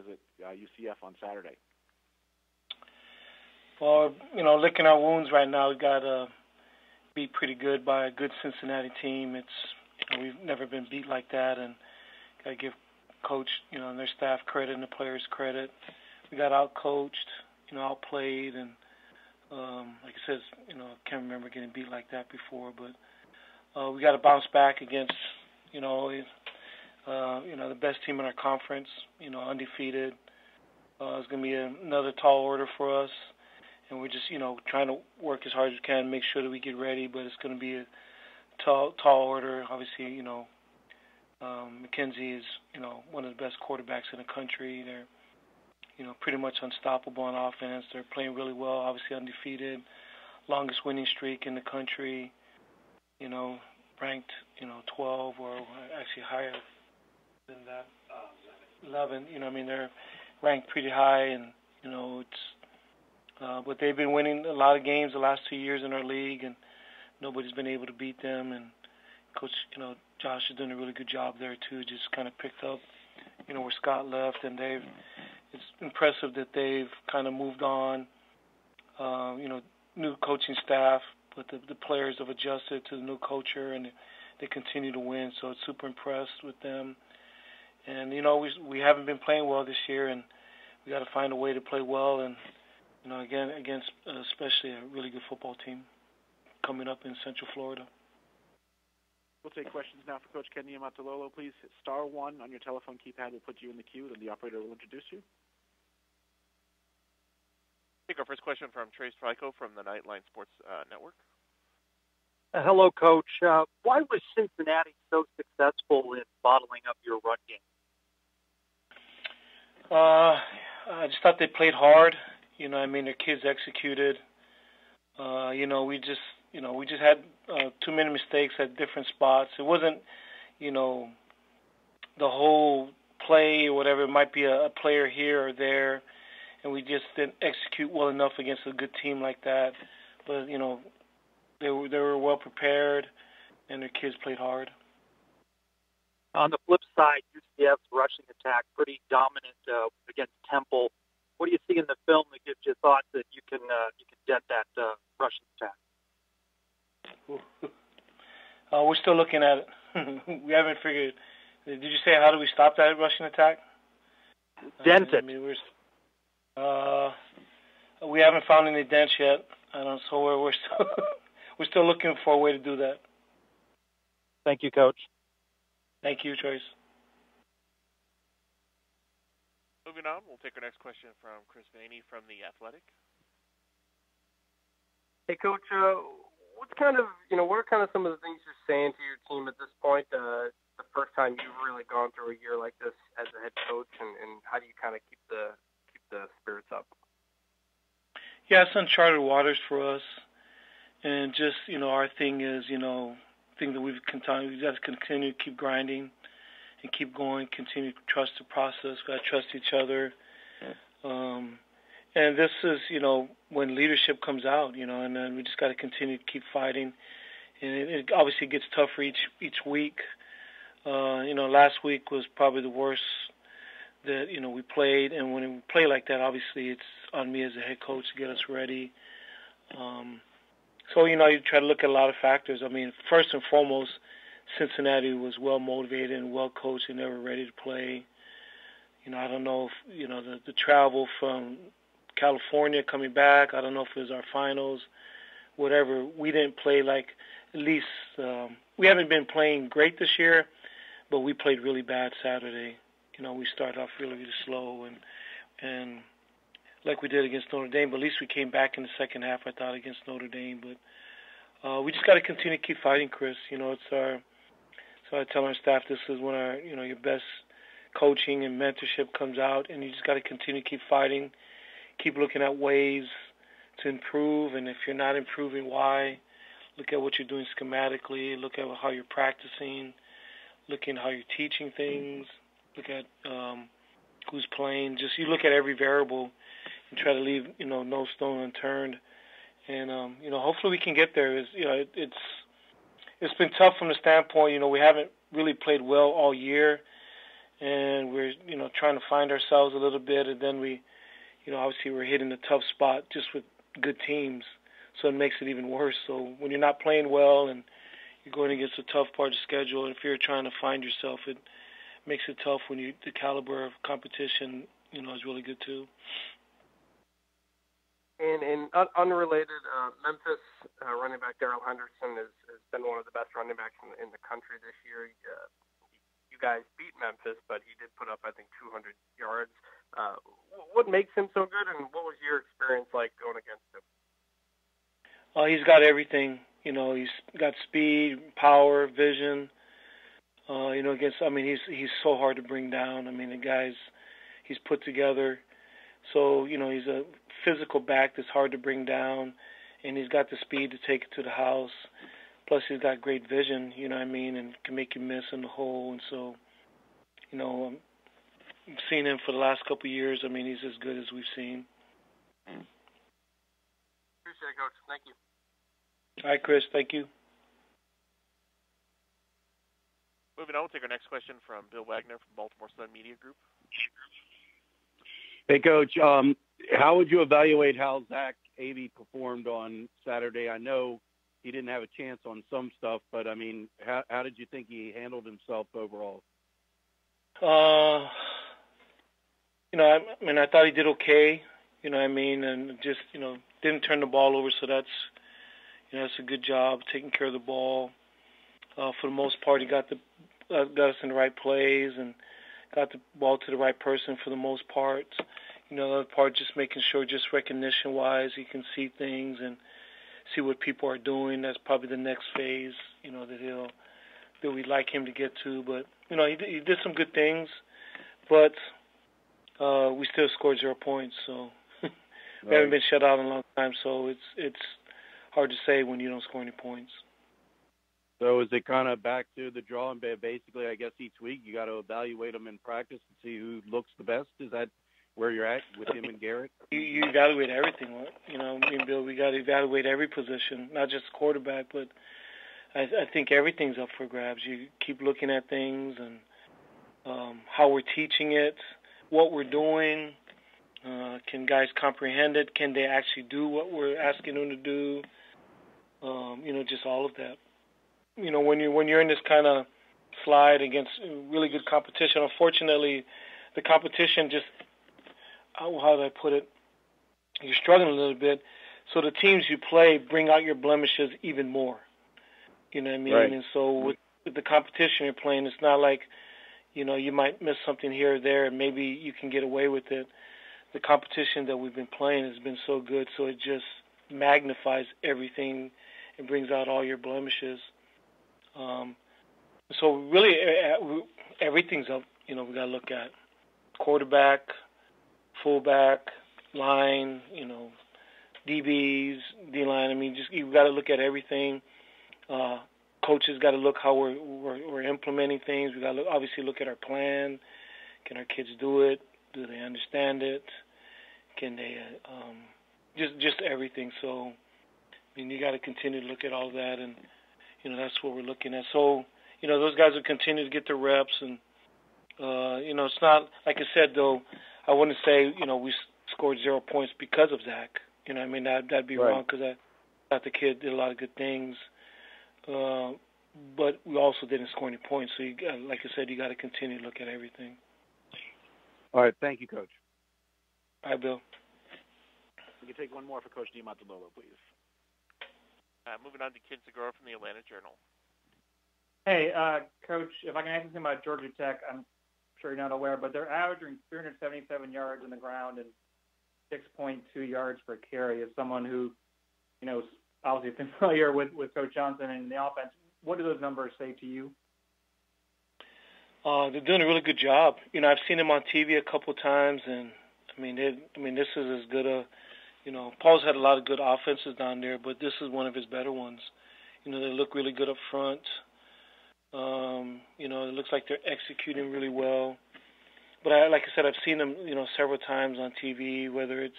visit UCF on Saturday? Well, licking our wounds right now. We got beat pretty good by a good Cincinnati team. We've never been beat like that, and got to give coach, and their staff credit and the players credit. We got out-coached, outplayed, and like I said, I can't remember getting beat like that before. But we got to bounce back against, the best team in our conference. Undefeated. It's going to be another tall order for us, and we're just, trying to work as hard as we can, make sure that we get ready. But it's going to be a tall order. Obviously, McKenzie is, one of the best quarterbacks in the country. They're, pretty much unstoppable on offense. They're playing really well, obviously undefeated, longest winning streak in the country, ranked, 12 or actually higher than that, 11. They're ranked pretty high, and, but they've been winning a lot of games the last 2 years in our league, and nobody's been able to beat them. And Coach, Josh is doing a really good job there too. Just kind of picked up, where Scott left, and it's impressive that they've kind of moved on. New coaching staff, but the players have adjusted to the new culture, and they continue to win. So it's super impressed with them. And we haven't been playing well this year, and we got to find a way to play well. And again against especially a really good football team coming up in Central Florida. We'll take questions now for Coach Ken Niumatalolo. Please hit *1 on your telephone keypad. We'll put you in the queue, and the operator will introduce you. Take our first question from Trace Trico from the Nightline Sports Network. Hello, Coach. Why was Cincinnati so successful in bottling up your run game? I just thought they played hard. Their kids executed. We just had too many mistakes at different spots. It wasn't, the whole play or whatever. It might be a player here or there, and we just didn't execute well enough against a good team like that. But they were well prepared, and their kids played hard. On the flip side, UCF's rushing attack pretty dominant against Temple. What do you see in the film that gives you thought that you can dent that rushing attack? We're still looking at it. We haven't figured. Did you say how do we stop that rushing attack? Dent it. We haven't found any dents yet. So we're still we're still looking for a way to do that. Thank you, Coach. Thank you, Trace. Moving on, we'll take our next question from Chris Vaney from The Athletic. Hey, Coach. What are kind of some of the things you're saying to your team at this point? The first time you've really gone through a year like this as a head coach, and how do you kind of keep the spirits up? Yeah, it's uncharted waters for us, and just our thing is thing that we've got to continue to keep grinding and keep going, continue to trust the process. We got to trust each other. And this is, when leadership comes out, and then we just got to continue to keep fighting. And it obviously gets tougher each week. Last week was probably the worst that, we played. And when we play like that, obviously it's on me as a head coach to get us ready. So, you try to look at a lot of factors. First and foremost, Cincinnati was well motivated and well coached, and they were ready to play. I don't know if, the travel from California coming back, I don't know if it was our finals, whatever. We didn't play like, at least, we haven't been playing great this year, but we played really bad Saturday. We started off really, really slow, and like we did against Notre Dame, but at least we came back in the second half, I thought, against Notre Dame. But we just got to continue to keep fighting, Chris. So I tell our staff this is when your best coaching and mentorship comes out, and you just got to continue to keep fighting, keep looking at ways to improve, and if you're not improving, why? Look at what you're doing schematically, look at how you're practicing, look at how you're teaching things, look at who's playing. Just you look at every variable and try to leave no stone unturned, and hopefully we can get there. It's been tough from the standpoint we haven't really played well all year, and we're, trying to find ourselves a little bit, and then we, obviously we're hitting a tough spot just with good teams, so it makes it even worse. So when you're not playing well and you're going against a tough part of the schedule, and if you're trying to find yourself, it makes it tough when the caliber of competition, is really good too. And unrelated, Memphis running back Darryl Anderson has been one of the best running backs in the country this year. You guys beat Memphis, but he did put up, I think, 200 yards. What makes him so good, and what was your experience like going against him? He's got everything. He's got speed, power, vision. He's so hard to bring down. The guy's he's put together. So, he's a physical back that's hard to bring down, and he's got the speed to take it to the house. Plus, he's got great vision, and can make you miss in the hole. And so, I've seen him for the last couple of years. He's as good as we've seen. Appreciate it, Coach. Thank you. All right, Chris. Thank you. Moving on, we'll take our next question from Bill Wagner from Baltimore Sun Media Group. Hey, Coach. How would you evaluate how Zach Avey performed on Saturday? I know he didn't have a chance on some stuff, but, how did you think he handled himself overall? I thought he did okay, and just, didn't turn the ball over, so that's a good job taking care of the ball. For the most part, he got us in the right plays and got the ball to the right person for the most part. The other part, just making sure, just recognition-wise, he can see things and see what people are doing. That's probably the next phase, that we'd like him to get to. But, he did some good things, but we still scored 0 points. So we haven't been shut out in a long time, so it's hard to say when you don't score any points. So is it kind of back to the drawing board? Basically, I guess each week you got to evaluate them in practice and see who looks the best? Is that where you're at with him and Garrett? You evaluate everything. Me and Bill, we got to evaluate every position, not just quarterback, but I think everything's up for grabs. You keep looking at things and how we're teaching it, what we're doing. Can guys comprehend it? Can they actually do what we're asking them to do? Just all of that. When you're in this kind of slide against really good competition, unfortunately, the competition just, how do I put it? You're struggling a little bit. So the teams you play bring out your blemishes even more. Right. And so with the competition you're playing, it's not like, you might miss something here or there and maybe you can get away with it. The competition that we've been playing has been so good, so it just magnifies everything and brings out all your blemishes. So really, everything's up. We got to look at quarterback, fullback, line, DBs, D-line. You've got to look at everything. Coaches got to look how we're implementing things. We got to obviously look at our plan. Can our kids do it? Do they understand it? Can they just everything? So you got to continue to look at all that, and that's what we're looking at. So those guys will continue to get their reps, and it's not like I said though. I wouldn't say we scored 0 points because of Zach. That'd be wrong because I thought the kid did a lot of good things, but we also didn't score any points. So like I said, you got to continue to look at everything. All right, thank you, Coach. All right, Bill. We can take one more for Coach Niumatalolo, please. Moving on to Kid Segura from the Atlanta Journal. Hey, Coach, if I can ask you something about Georgia Tech, I'm sure you're not aware, but they're averaging 377 yards on the ground and 6.2 yards per carry. As someone who, is obviously familiar with Coach Johnson and the offense, what do those numbers say to you? They're doing a really good job. I've seen them on TV a couple times, and this is as good a, Paul's had a lot of good offenses down there, but this is one of his better ones. They look really good up front. It looks like they're executing really well. But like I said, I've seen them, several times on TV, whether it's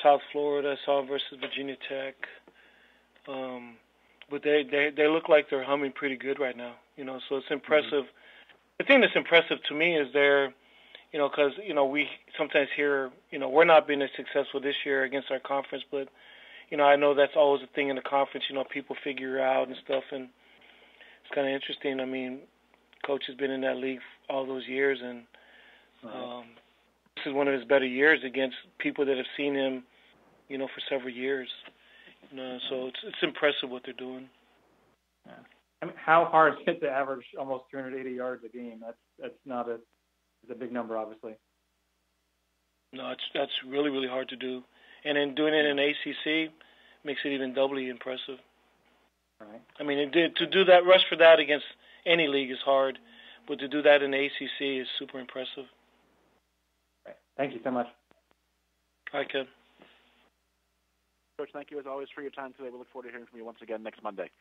South Florida, I saw them versus Virginia Tech. But they look like they're humming pretty good right now. So it's impressive The thing that's impressive to me is their, because we sometimes hear, we're not being as successful this year against our conference, but I know that's always a thing in the conference. People figure out and stuff, and it's kind of interesting. I mean, Coach has been in that league all those years, and this is one of his better years against people that have seen him, for several years. So it's impressive what they're doing. Yeah. I mean, how hard is it to average almost 380 yards a game? That's not it's a big number, obviously. No, that's really, really hard to do. And then doing it in ACC makes it even doubly impressive. Right. I mean, to do that, rush for that against any league is hard, but to do that in the ACC is super impressive. Right. Thank you so much. All right, Ken. Coach, thank you as always for your time today. We look forward to hearing from you once again next Monday.